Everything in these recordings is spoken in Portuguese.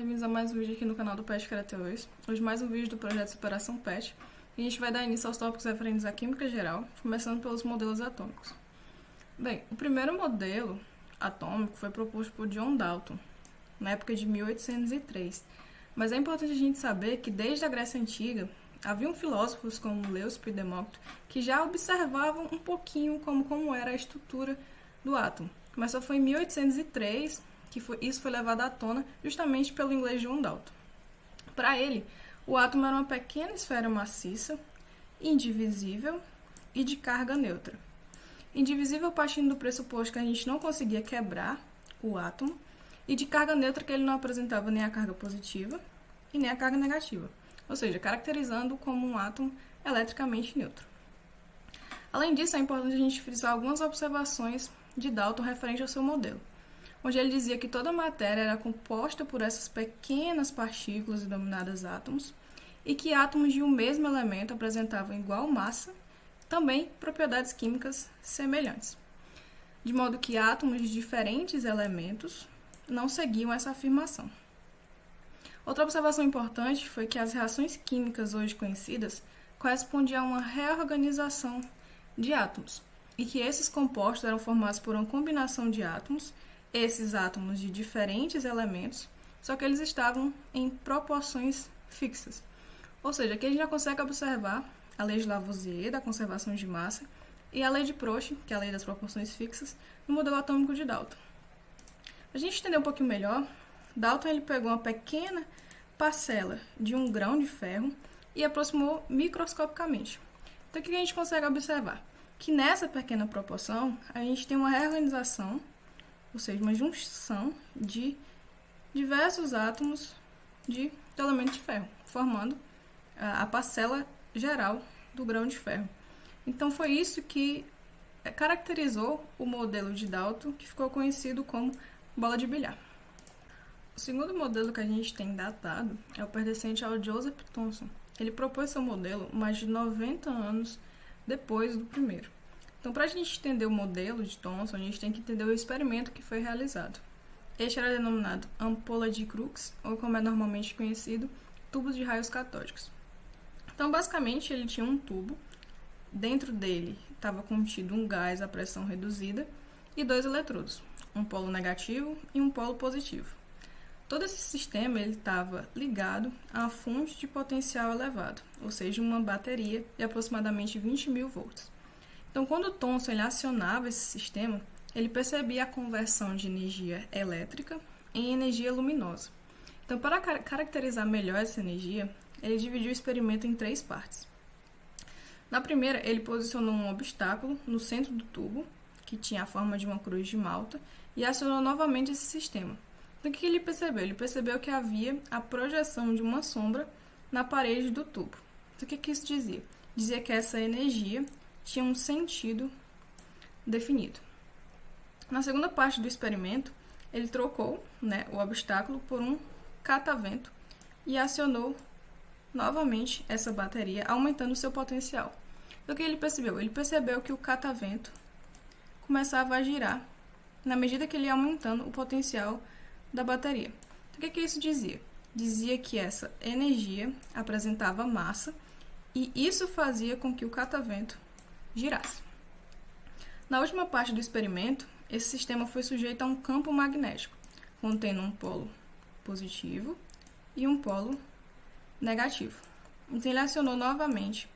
Bem-vindos a mais um vídeo aqui no canal do PET Karate 2. Hoje mais um vídeo do projeto Superação PET. E a gente vai dar início aos tópicos referentes à química geral, começando pelos modelos atômicos. Bem, o primeiro modelo atômico foi proposto por John Dalton, na época de 1803. Mas é importante a gente saber que desde a Grécia Antiga, haviam filósofos como Leucipo e Demócrito que já observavam um pouquinho como era a estrutura do átomo. Mas só foi em 1803 que isso foi levado à tona justamente pelo inglês John Dalton. Para ele, o átomo era uma pequena esfera maciça, indivisível e de carga neutra. Indivisível partindo do pressuposto que a gente não conseguia quebrar o átomo, e de carga neutra que ele não apresentava nem a carga positiva e nem a carga negativa, ou seja, caracterizando como um átomo eletricamente neutro. Além disso, é importante a gente frisar algumas observações de Dalton referente ao seu modelo, onde ele dizia que toda a matéria era composta por essas pequenas partículas denominadas átomos, e que átomos de um mesmo elemento apresentavam igual massa, também propriedades químicas semelhantes. De modo que átomos de diferentes elementos não seguiam essa afirmação. Outra observação importante foi que as reações químicas hoje conhecidas correspondiam a uma reorganização de átomos, e que esses compostos eram formados por uma combinação de átomos, esses átomos de diferentes elementos, só que eles estavam em proporções fixas. Ou seja, aqui a gente já consegue observar a lei de Lavoisier, da conservação de massa, e a lei de Proust, que é a lei das proporções fixas, no modelo atômico de Dalton. Para a gente entender um pouquinho melhor, Dalton ele pegou uma pequena parcela de um grão de ferro e aproximou microscopicamente. Então, o que a gente consegue observar? Que nessa pequena proporção, a gente tem uma reorganização, ou seja, uma junção de diversos átomos de elemento de ferro, formando a parcela geral do grão de ferro. Então, foi isso que caracterizou o modelo de Dalton, que ficou conhecido como bola de bilhar. O segundo modelo que a gente tem datado é o pertencente ao Joseph Thomson. Ele propôs seu modelo mais de 90 anos depois do primeiro. Então, para a gente entender o modelo de Thomson, a gente tem que entender o experimento que foi realizado. Este era denominado ampola de Crookes, ou como é normalmente conhecido, tubo de raios catódicos. Então, basicamente, ele tinha um tubo, dentro dele estava contido um gás à pressão reduzida e dois eletrodos, um polo negativo e um polo positivo. Todo esse sistema estava ligado a uma fonte de potencial elevado, ou seja, uma bateria de aproximadamente 20.000 volts. Então, quando Thomson ele acionava esse sistema, ele percebia a conversão de energia elétrica em energia luminosa. Então, para caracterizar melhor essa energia, ele dividiu o experimento em 3 partes. Na primeira, ele posicionou um obstáculo no centro do tubo, que tinha a forma de uma cruz de malta, e acionou novamente esse sistema. Então, o que ele percebeu? Ele percebeu que havia a projeção de uma sombra na parede do tubo. Então, o que isso dizia? Dizia que essa energia tinha um sentido definido. Na segunda parte do experimento, ele trocou o obstáculo por um catavento e acionou novamente essa bateria, aumentando o seu potencial. Então, o que ele percebeu? Ele percebeu que o catavento começava a girar na medida que ele ia aumentando o potencial da bateria. Então, o que isso dizia? Dizia que essa energia apresentava massa e isso fazia com que o catavento girasse. Na última parte do experimento, esse sistema foi sujeito a um campo magnético, contendo um polo positivo e um polo negativo. Então, ele acionou novamente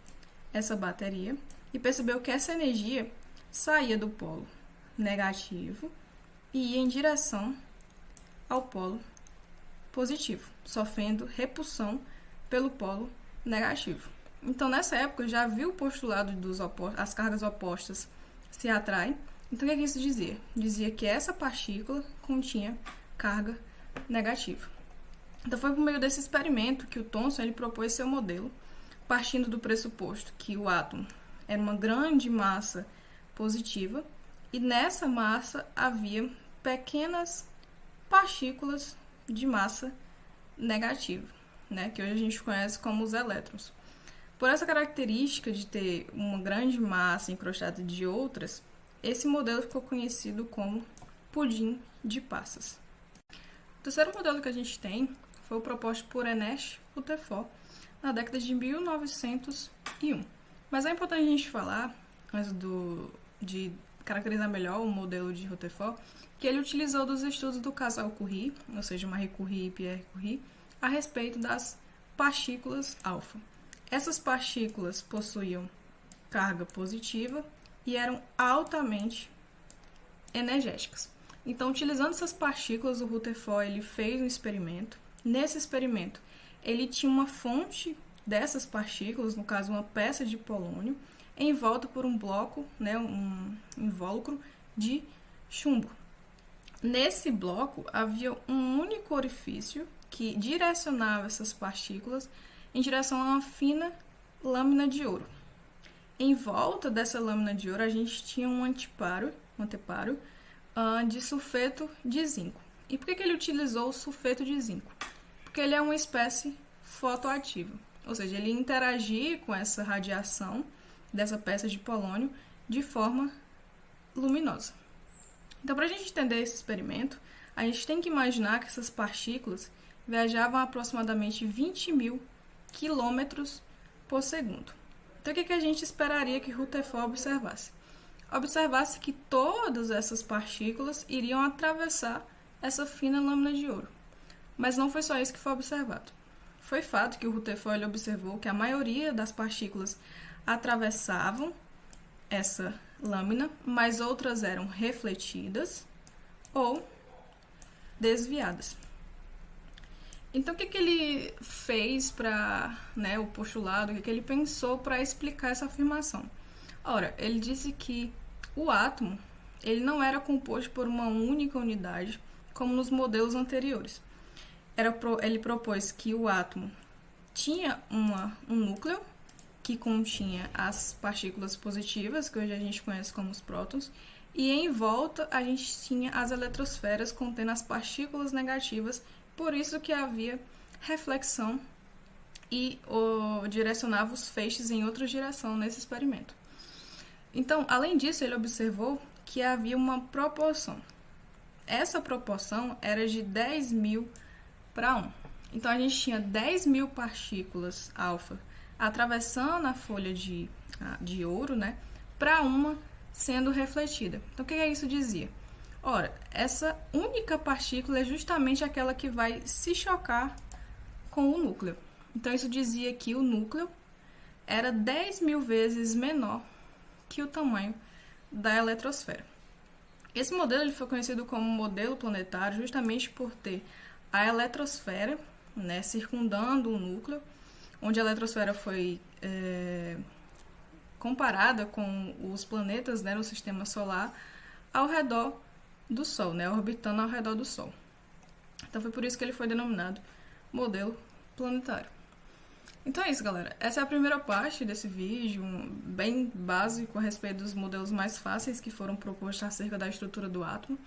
essa bateria e percebeu que essa energia saía do polo negativo e ia em direção ao polo positivo, sofrendo repulsão pelo polo negativo. Então, nessa época, já viu o postulado as cargas opostas se atraem. Então, o que isso dizia? Dizia que essa partícula continha carga negativa. Então, foi por meio desse experimento que o Thomson ele propôs seu modelo, partindo do pressuposto que o átomo era uma grande massa positiva e nessa massa havia pequenas partículas de massa negativa, que hoje a gente conhece como os elétrons. Por essa característica de ter uma grande massa encrustada de outras, esse modelo ficou conhecido como pudim de passas. O terceiro modelo que a gente tem foi proposto por Ernest Rutherford na década de 1901. Mas é importante a gente falar, antes de caracterizar melhor o modelo de Rutherford, que ele utilizou dos estudos do casal Curie, ou seja, Marie Curie e Pierre Curie, a respeito das partículas alfa. Essas partículas possuíam carga positiva e eram altamente energéticas. Então, utilizando essas partículas, o Rutherford ele fez um experimento. Nesse experimento, ele tinha uma fonte dessas partículas, no caso uma peça de polônio, envolta por um bloco, né, um invólucro de chumbo. Nesse bloco havia um único orifício que direcionava essas partículas em direção a uma fina lâmina de ouro. Em volta dessa lâmina de ouro a gente tinha um anteparo de sulfeto de zinco. E por que ele utilizou o sulfeto de zinco? Porque ele é uma espécie fotoativa, ou seja, ele interagia com essa radiação dessa peça de polônio de forma luminosa. Então, para a gente entender esse experimento, a gente tem que imaginar que essas partículas viajavam a aproximadamente 20.000 quilômetros por segundo. Então, o que a gente esperaria que Rutherford observasse? Observasse que todas essas partículas iriam atravessar essa fina lâmina de ouro. Mas não foi só isso que foi observado. Foi fato que o Rutherford observou que a maioria das partículas atravessavam essa lâmina, mas outras eram refletidas ou desviadas. Então, o que ele fez para, o postulado, o que ele pensou para explicar essa afirmação? Ora, ele disse que o átomo ele não era composto por uma única unidade, como nos modelos anteriores. Ele propôs que o átomo tinha um núcleo, que continha as partículas positivas, que hoje a gente conhece como os prótons, e em volta a gente tinha as eletrosferas contendo as partículas negativas, por isso que havia reflexão e direcionava os feixes em outra direção nesse experimento. Então, além disso, ele observou que havia uma proporção. Essa proporção era de 10.000 para 1. Então, a gente tinha 10.000 partículas alfa atravessando a folha de ouro, para uma sendo refletida. Então, o que isso dizia? Ora, essa única partícula é justamente aquela que vai se chocar com o núcleo. Então, isso dizia que o núcleo era 10.000 vezes menor que o tamanho da eletrosfera. Esse modelo ele foi conhecido como modelo planetário justamente por ter a eletrosfera circundando o núcleo, onde a eletrosfera foi comparada com os planetas no sistema solar ao redor do Sol, orbitando ao redor do Sol. Então foi por isso que ele foi denominado modelo planetário. Então é isso, galera. Essa é a primeira parte desse vídeo, bem básico a respeito dos modelos mais fáceis que foram propostos acerca da estrutura do átomo.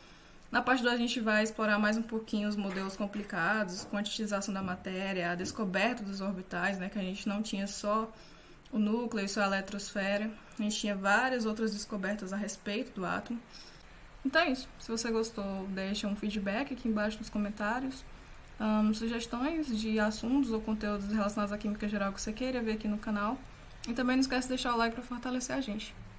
Na parte 2 a gente vai explorar mais um pouquinho os modelos complicados, quantitização da matéria, a descoberta dos orbitais, que a gente não tinha só o núcleo e só a eletrosfera, a gente tinha várias outras descobertas a respeito do átomo. Então é isso. Se você gostou, deixa um feedback aqui embaixo nos comentários. Sugestões de assuntos ou conteúdos relacionados à química geral que você queira ver aqui no canal. E também não esquece de deixar o like para fortalecer a gente.